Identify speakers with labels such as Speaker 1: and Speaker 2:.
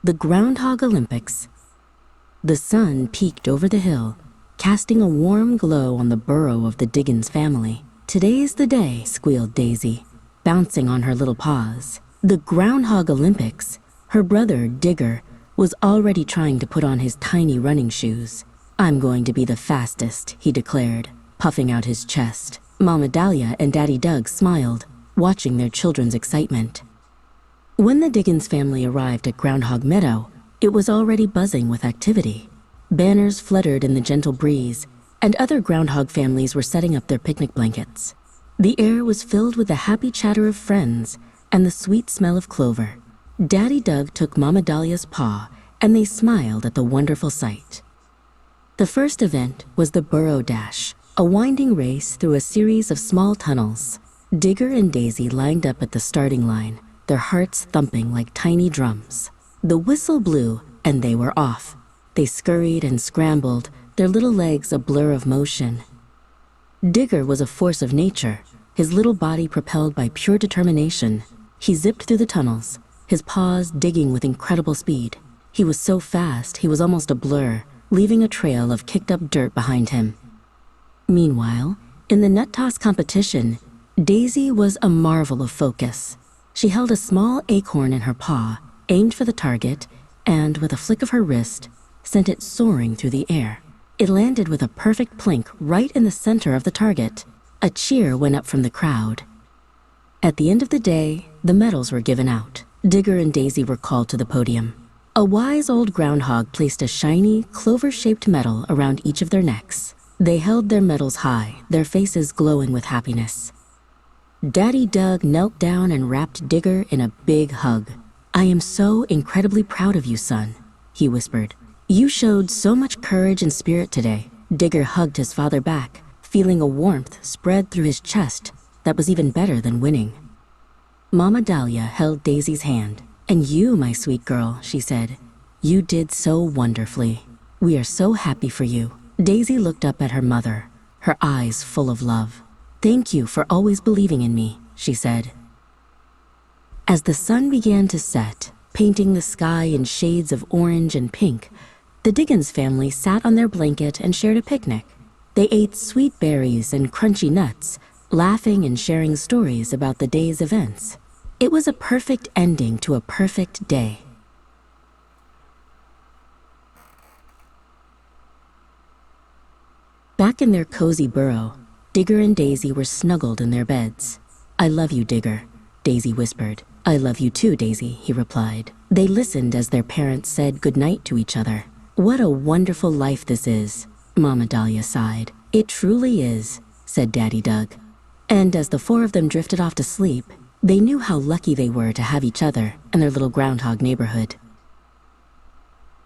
Speaker 1: The Groundhog Olympics. The sun peeked over the hill, casting a warm glow on the burrow of the Diggins family. "Today's the day," squealed Daisy, bouncing on her little paws. The Groundhog Olympics. Her brother, Digger, was already trying to put on his tiny running shoes. "I'm going to be the fastest," he declared, puffing out his chest. Mama Dahlia and Daddy Doug smiled, watching their children's excitement. When the Diggins family arrived at Groundhog Meadow, it was already buzzing with activity. Banners fluttered in the gentle breeze, and other groundhog families were setting up their picnic blankets. The air was filled with the happy chatter of friends and the sweet smell of clover. Daddy Doug took Mama Dahlia's paw, and they smiled at the wonderful sight. The first event was the Burrow Dash, a winding race through a series of small tunnels. Digger and Daisy lined up at the starting line, their hearts thumping like tiny drums. The whistle blew, and they were off. They scurried and scrambled, their little legs a blur of motion. Digger was a force of nature, his little body propelled by pure determination. He zipped through the tunnels, his paws digging with incredible speed. He was so fast he was almost a blur, leaving a trail of kicked-up dirt behind him. Meanwhile, in the nut toss competition, Daisy was a marvel of focus. She held a small acorn in her paw, aimed for the target, and with a flick of her wrist, sent it soaring through the air. It landed with a perfect plink right in the center of the target. A cheer went up from the crowd. At the end of the day, the medals were given out. Digger and Daisy were called to the podium. A wise old groundhog placed a shiny, clover-shaped medal around each of their necks. They held their medals high, their faces glowing with happiness. Daddy Doug knelt down and wrapped Digger in a big hug. "I am so incredibly proud of you, son," he whispered. "You showed so much courage and spirit today." Digger hugged his father back, feeling a warmth spread through his chest that was even better than winning. Mama Dahlia held Daisy's hand. "And you, my sweet girl," she said, "you did so wonderfully. We are so happy for you." Daisy looked up at her mother, her eyes full of love. "Thank you for always believing in me," she said. As the sun began to set, painting the sky in shades of orange and pink, the Diggins family sat on their blanket and shared a picnic. They ate sweet berries and crunchy nuts, laughing and sharing stories about the day's events. It was a perfect ending to a perfect day. Back in their cozy burrow, Digger and Daisy were snuggled in their beds. "I love you, Digger," Daisy whispered. "I love you too, Daisy," he replied. They listened as their parents said goodnight to each other. "What a wonderful life this is," Mama Dahlia sighed. "It truly is," said Daddy Doug. And as the four of them drifted off to sleep, they knew how lucky they were to have each other and their little groundhog neighborhood.